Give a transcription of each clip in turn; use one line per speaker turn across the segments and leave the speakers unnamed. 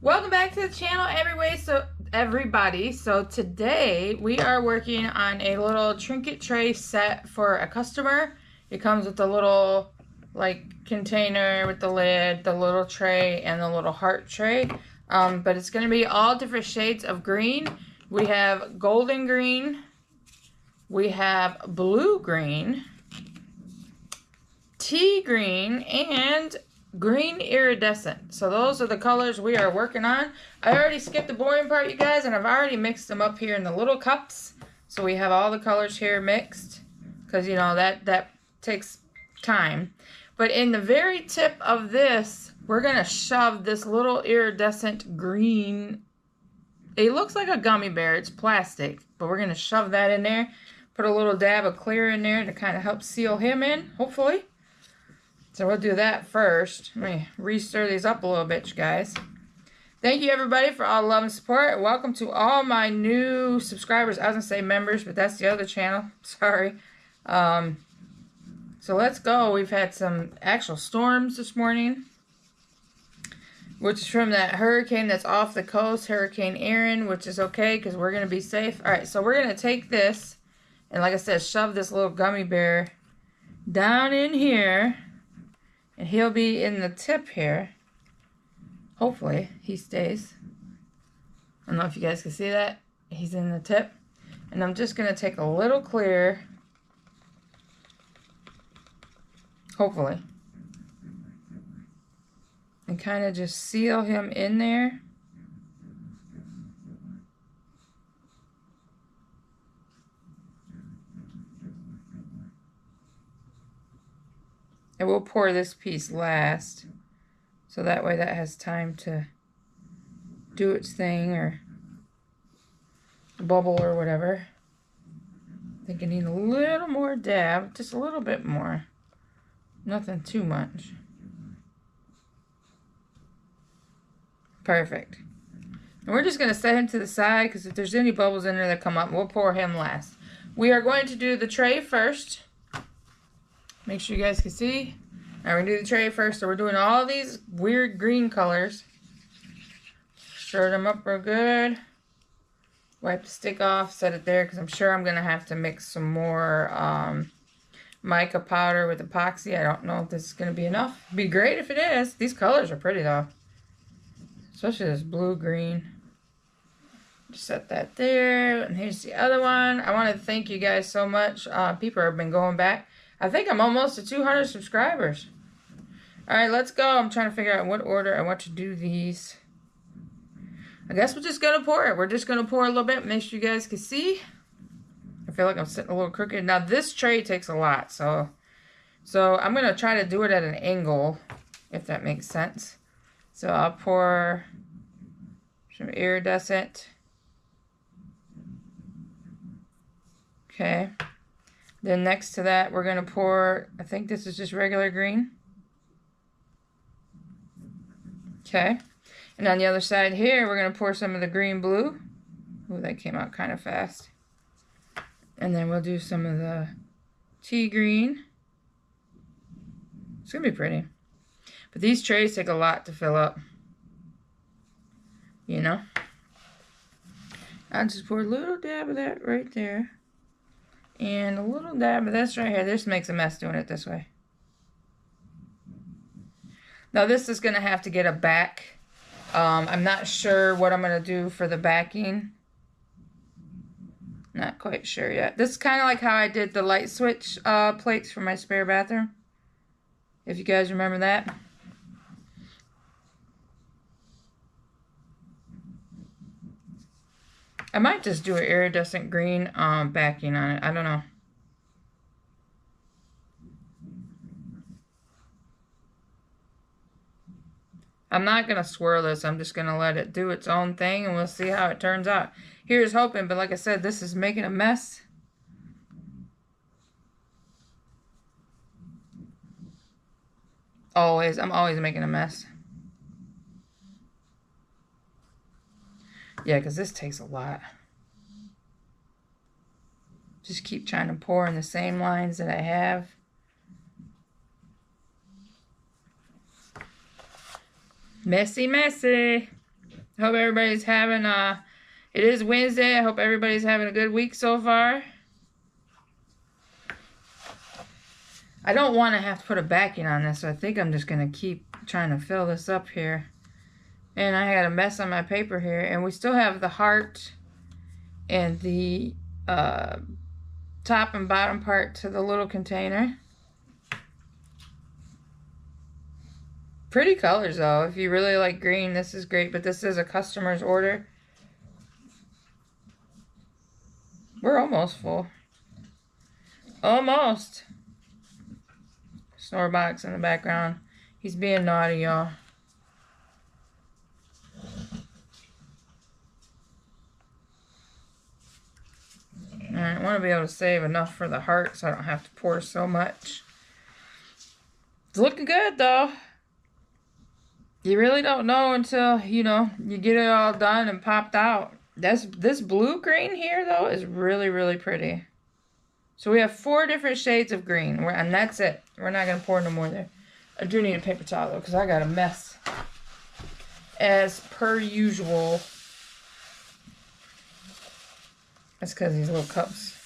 Welcome back to the channel, everybody. So today we are working on a little trinket tray set for a customer. It comes with a little container with the lid, the little tray, and the little heart tray. But it's going to be all different shades of green. We have golden green, we have blue green, tea green, and green iridescent. So those are the colors we are working on. I already skipped the boring part, you guys, and I've already mixed them up here in the little cups. So we have all the colors here mixed, because you know that takes time. But in the very tip of this, we're gonna shove this little iridescent green. It looks like a gummy bear. It's plastic, but we're gonna shove that in there. Put a little dab of clear in there to kind of help seal him in, hopefully. So we'll do that first. Let me re-stir these up a little bit, you guys. Thank you, everybody, for all the love and support. Welcome to all my new subscribers. I was going to say members, but that's the other channel. Sorry. So let's go. We've had some actual storms this morning, which is from that hurricane that's off the coast, Hurricane Erin, which is okay because we're going to be safe. All right, so we're going to take this and, like I said, shove this little gummy bear down in here. And he'll be in the tip here. Hopefully, he stays. I don't know if you guys can see that. He's in the tip. And I'm just going to take a little clear. Hopefully. And kind of just seal him in there. And we'll pour this piece last, so that way that has time to do its thing, or bubble or whatever. I think I need a little more dab, just a little bit more. Nothing too much. Perfect. And we're just going to set him to the side, because if there's any bubbles in there that come up, we'll pour him last. We are going to do the tray first. Make sure you guys can see. All right, we're going to do the tray first. So we're doing all these weird green colors. Stir them up real good. Wipe the stick off, set it there, because I'm sure I'm going to have to mix some more mica powder with epoxy. I don't know if this is going to be enough. It'd be great if it is. These colors are pretty, though. Especially this blue-green. Just set that there. And here's the other one. I want to thank you guys so much. People have been going back. I think I'm almost to 200 subscribers. Alright, let's go. I'm trying to figure out in what order I want to do these. I guess we're just going to pour it. We're just going to pour a little bit. Make sure you guys can see. I feel like I'm sitting a little crooked. Now, this tray takes a lot. So I'm going to try to do it at an angle, if that makes sense. So I'll pour some iridescent. Okay. Then next to that, we're going to pour, I think this is just regular green. Okay. And on the other side here, we're going to pour some of the green blue. Ooh, that came out kind of fast. And then we'll do some of the tea green. It's going to be pretty. But these trays take a lot to fill up. You know? I'll just pour a little dab of that right there. And a little dab of this right here. This makes a mess doing it this way. Now this is going to have to get a back. I'm not sure what I'm going to do for the backing. Not quite sure yet. This is kind of like how I did the light switch plates for my spare bathroom. If you guys remember that. I might just do an iridescent green backing on it. I don't know. I'm not going to swirl this. I'm just going to let it do its own thing, and we'll see how it turns out. Here's hoping, but like I said, this is making a mess. Always. I'm always making a mess. Yeah, because this takes a lot. Just keep trying to pour in the same lines that I have. Messy, messy. Hope everybody's having it is Wednesday. I hope everybody's having a good week so far. I don't want to have to put a backing on this, so I think I'm just going to keep trying to fill this up here. And I had a mess on my paper here, and we still have the heart and the top and bottom part to the little container. Pretty colors though. If you really like green, this is great, but this is a customer's order. We're almost full. Almost. Snorebox in the background. He's being naughty, y'all. I want to be able to save enough for the heart so I don't have to pour so much. It's looking good though. You really don't know until, you know, you get it all done and popped out. This blue green here though is really, really pretty. So we have 4 different shades of green, and that's it. We're not going to pour no more there. I do need a paper towel though, because I got a mess. As per usual. That's because these little cups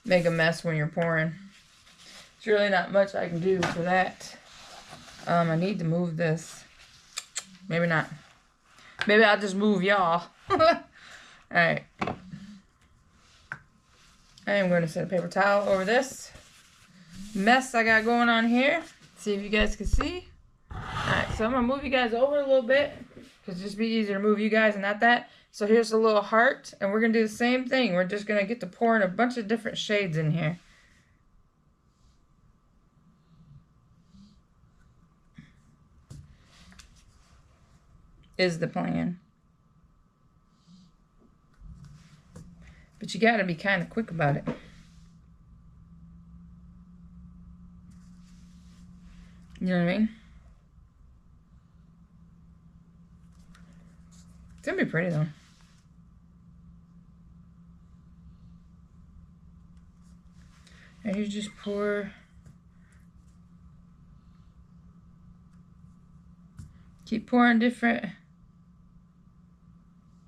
make a mess when you're pouring. There's really not much I can do for that. I need to move this. Maybe not. Maybe I'll just move y'all. Alright. I am going to set a paper towel over this mess I got going on here. See if you guys can see. Alright, so I'm going to move you guys over a little bit. Because it'll just be easier to move you guys and not that. So here's a little heart. And we're going to do the same thing. We're just going to get to pouring a bunch of different shades in here. Is the plan. But you got to be kind of quick about it. You know what I mean? It's going to be pretty though. And you just pour. Keep pouring different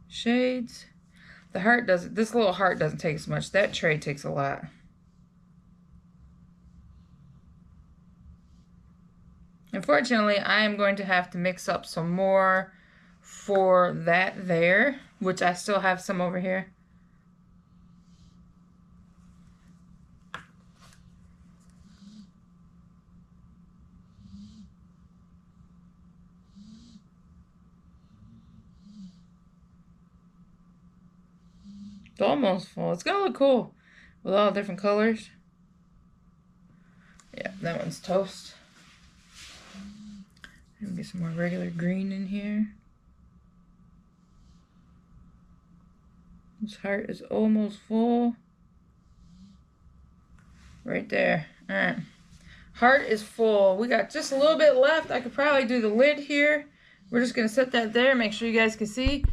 shades. The heart doesn't, this little heart doesn't take as much. That tray takes a lot. Unfortunately, I am going to have to mix up some more for that there, which I still have some over here. It's almost full. It's gonna look cool with all different colors. Yeah, that one's toast. Let me get some more regular green in here. This heart is almost full. Right there. Alright. Heart is full. We got just a little bit left. I could probably do the lid here. We're just gonna set that there, make sure you guys can see.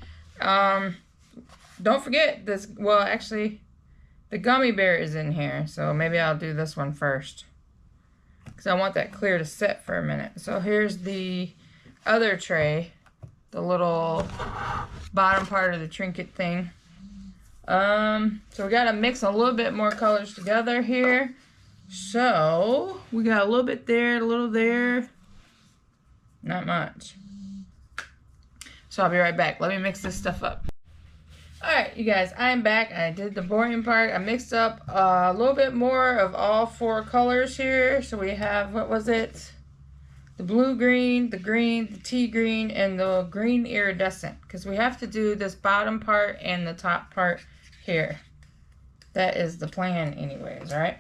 Don't forget this, well actually the gummy bear is in here, so maybe I'll do this one first because I want that clear to set for a minute. So here's the other tray, the little bottom part of the Trinket thing. So we gotta mix a little bit more colors together here. So we got a little bit there, a little there, not much. So I'll be right back. Let me mix this stuff up. Alright, you guys, I'm back. I did the boring part. I mixed up a little bit more of all 4 colors here. So we have, what was it? The blue green, the tea green, and the green iridescent. Because we have to do this bottom part and the top part here. That is the plan anyways, alright?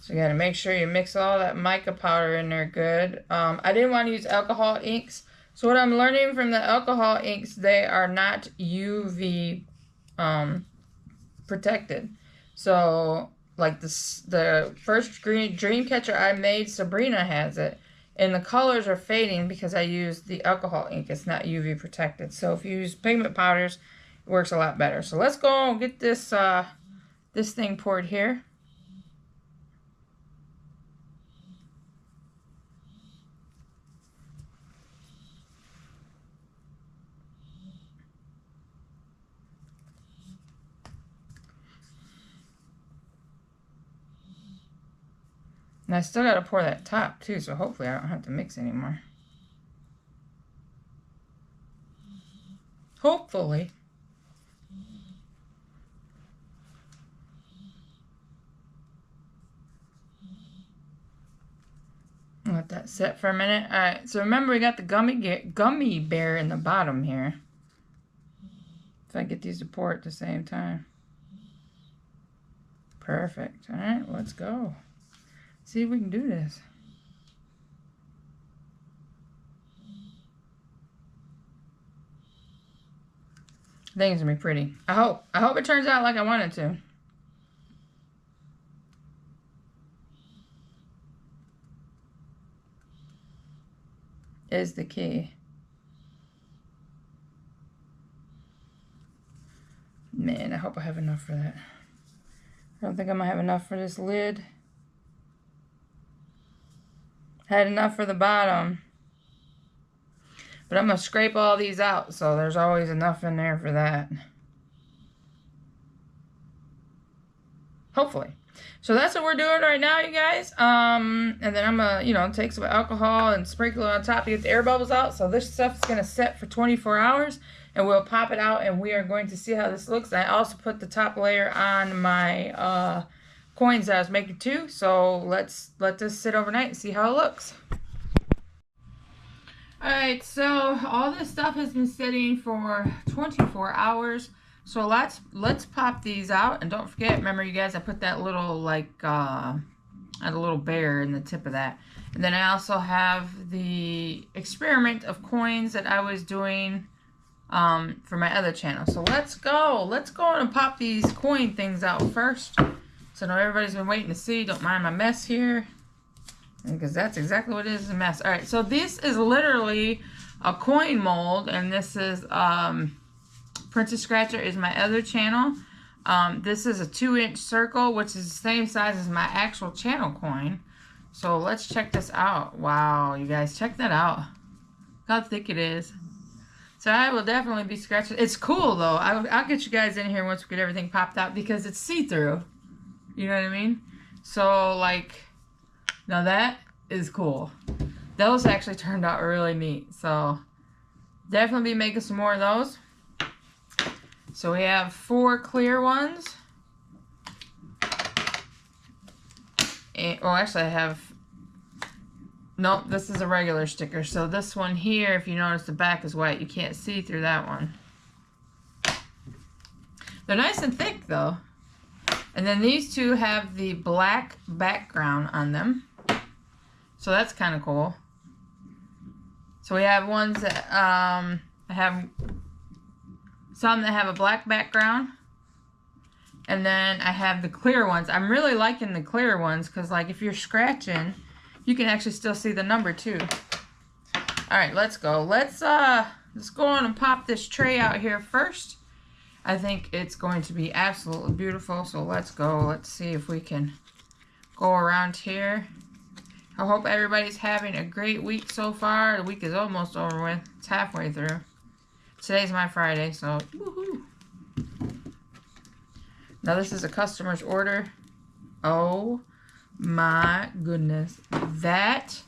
So you got to make sure you mix all that mica powder in there good. I didn't want to use alcohol inks. So what I'm learning from the alcohol inks, they are not UV protected. So like this, the first green dream catcher I made, Sabrina has it. And the colors are fading because I used the alcohol ink. It's not UV protected. So if you use pigment powders, it works a lot better. So let's go and get this, this thing poured here. I still got to pour that top too, so hopefully I don't have to mix anymore. Hopefully. Let that sit for a minute. Alright, so remember we got the gummy bear in the bottom here. If I get these to pour at the same time. Perfect. Alright, let's go. See if we can do this. I think it's gonna be pretty. I hope it turns out like I want it to. Is the key. Man, I hope I have enough for that. I don't think I'm gonna have enough for this lid. Had enough for the bottom. But I'm gonna scrape all these out, so there's always enough in there for that. Hopefully. So that's what we're doing right now, you guys. And then I'm gonna, you know, take some alcohol and sprinkle it on top to get the air bubbles out. So this stuff's gonna set for 24 hours, and we'll pop it out, and we are going to see how this looks. I also put the top layer on my coins that I was making too. So let's let this sit overnight and see how it looks. All right, so all this stuff has been sitting for 24 hours. So let's pop these out, and don't forget, remember you guys, I put that little like a little bear in the tip of that. And then I also have the experiment of coins that I was doing for my other channel. So let's go and pop these coin things out first. So now everybody's been waiting to see. Don't mind my mess here, because that's exactly what it is, a mess. All right, so this is literally a coin mold, and this is Princess Scratcher is my other channel. This is a 2-inch circle, which is the same size as my actual channel coin. So let's check this out. Wow, you guys, check that out. Look how thick it is. So I will definitely be scratching. It's cool though. I'll get you guys in here once we get everything popped out, because it's see-through. You know what I mean? So like, now that is cool. Those actually turned out really neat. So definitely be making some more of those. So we have 4 clear ones. And, well, actually I have, nope, this is a regular sticker. So this one here, if you notice, the back is white. You can't see through that one. They're nice and thick though. And then these two have the black background on them. So that's kind of cool. So we have ones that I have some that have a black background, and then I have the clear ones. I'm really liking the clear ones, because like if you're scratching, you can actually still see the number too. All right, let's go. Let's go on and pop this tray out here first. I think it's going to be absolutely beautiful. So let's go. Let's see if we can go around here. I hope everybody's having a great week so far. The week is almost over with. It's halfway through. Today's my Friday, so woohoo. Now this is a customer's order. Oh my goodness. That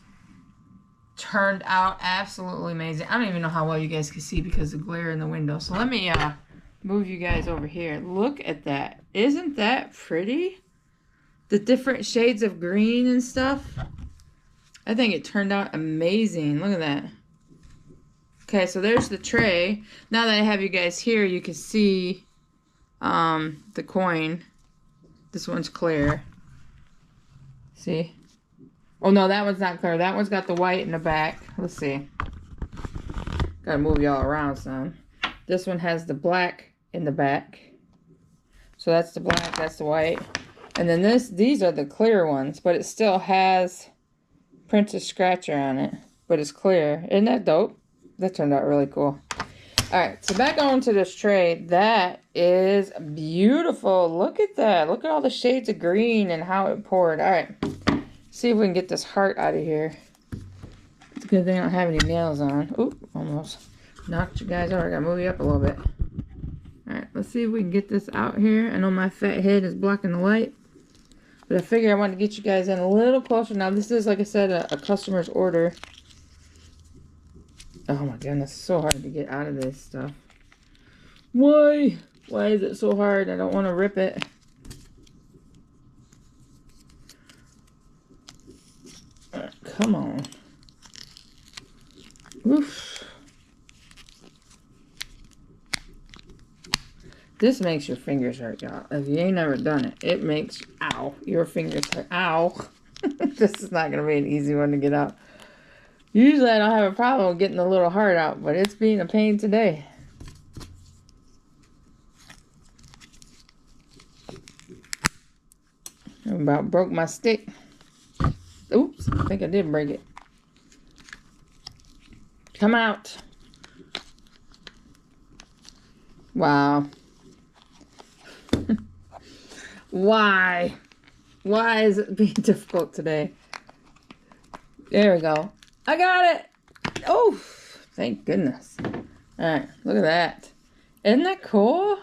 turned out absolutely amazing. I don't even know how well you guys can see because of the glare in the window. So let me move you guys over here. Look at that. Isn't that pretty? The different shades of green and stuff. I think it turned out amazing. Look at that. Okay, so there's the tray. Now that I have you guys here, you can see the coin. This one's clear. See? Oh no, that one's not clear. That one's got the white in the back. Let's see. Gotta move y'all around some. This one has the black in the back. So that's the black, that's the white. And then these are the clear ones, but it still has Princess Scratcher on it. But it's clear. Isn't that dope? That turned out really cool. Alright, so back on to this tray. That is beautiful. Look at that. Look at all the shades of green and how it poured. Alright, see if we can get this heart out of here. It's a good thing I don't have any nails on. Oop, almost knocked you guys over. I gotta move you up a little bit. Alright, let's see if we can get this out here. I know my fat head is blocking the light. But I figure I want to get you guys in a little closer. Now, this is, like I said, a customer's order. Oh my goodness, it's so hard to get out of this stuff. Why? Why is it so hard? I don't want to rip it. Come on. Oof. This makes your fingers hurt, y'all. If you ain't never done it, it makes, ow, your fingers hurt. Ow. This is not going to be an easy one to get out. Usually I don't have a problem with getting the little heart out, but it's being a pain today. I about broke my stick. Oops, I think I did break it. Come out. Wow. Why? Why is it being difficult today? There we go. I got it. Oh, thank goodness. Alright, look at that. Isn't that cool?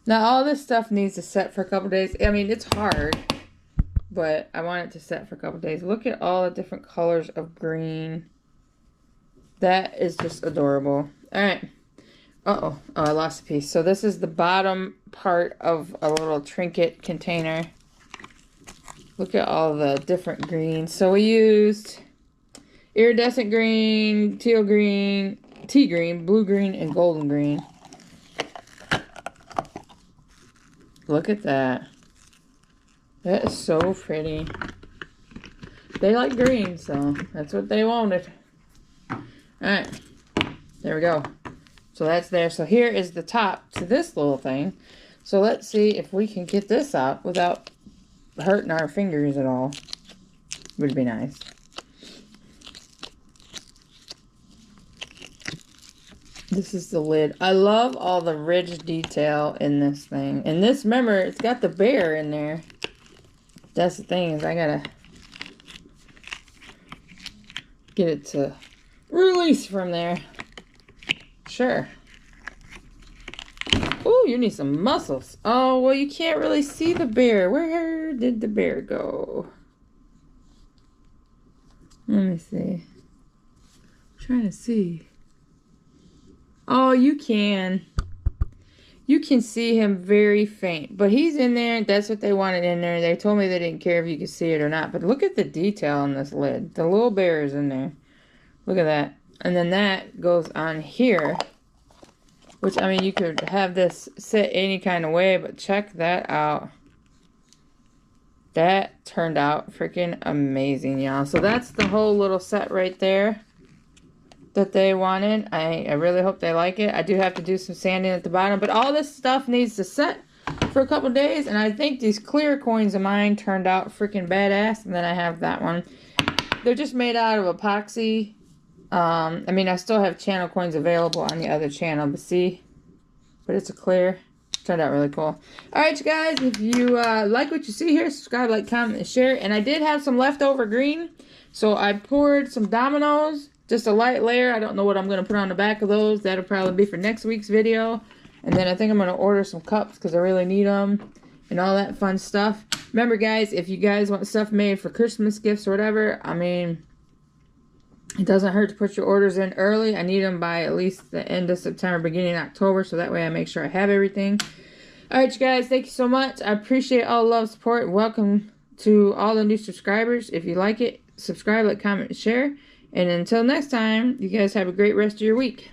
Now, all this stuff needs to set for a couple days. I mean, it's hard, but I want it to set for a couple days. Look at all the different colors of green. That is just adorable. Alright. Uh-oh. Oh, I lost a piece. So this is the bottom part of a little Trinket container. Look at all the different greens. So we used iridescent green, teal green, tea green, blue green, and golden green. Look at that. That is so pretty. They like green, so that's what they wanted. Alright. There we go. So that's there. So here is the top to this little thing. So let's see if we can get this out without hurting our fingers at all. Would be nice. This is the lid. I love all the ridge detail in this thing. And this, remember, it's got the bear in there. That's the thing, is I gotta get it to release from there. Sure. Oh, you need some muscles. Oh, well, you can't really see the bear. Where did the bear go? Let me see. I'm trying to see. Oh, you can. You can see him very faint. But he's in there. That's what they wanted in there. They told me they didn't care if you could see it or not. But look at the detail on this lid. The little bear is in there. Look at that. And then that goes on here. Which, I mean, you could have this sit any kind of way. But check that out. That turned out freaking amazing, y'all. So that's the whole little set right there that they wanted. I really hope they like it. I do have to do some sanding at the bottom. But all this stuff needs to set for a couple days. And I think these clear coins of mine turned out freaking badass. And then I have that one. They're just made out of epoxy. I mean, I still have channel coins available on the other channel. But see? But it's a clear. Turned out really cool. Alright, you guys. If you like what you see here, subscribe, like, comment, and share. And I did have some leftover green. So I poured some dominoes. Just a light layer. I don't know what I'm going to put on the back of those. That'll probably be for next week's video. And then I think I'm going to order some cups because I really need them. And all that fun stuff. Remember, guys, if you guys want stuff made for Christmas gifts or whatever, I mean, it doesn't hurt to put your orders in early. I need them by at least the end of September, beginning of October. So that way I make sure I have everything. Alright, you guys. Thank you so much. I appreciate all the love, support. Welcome to all the new subscribers. If you like it, subscribe, like, comment, and share. And until next time, you guys have a great rest of your week.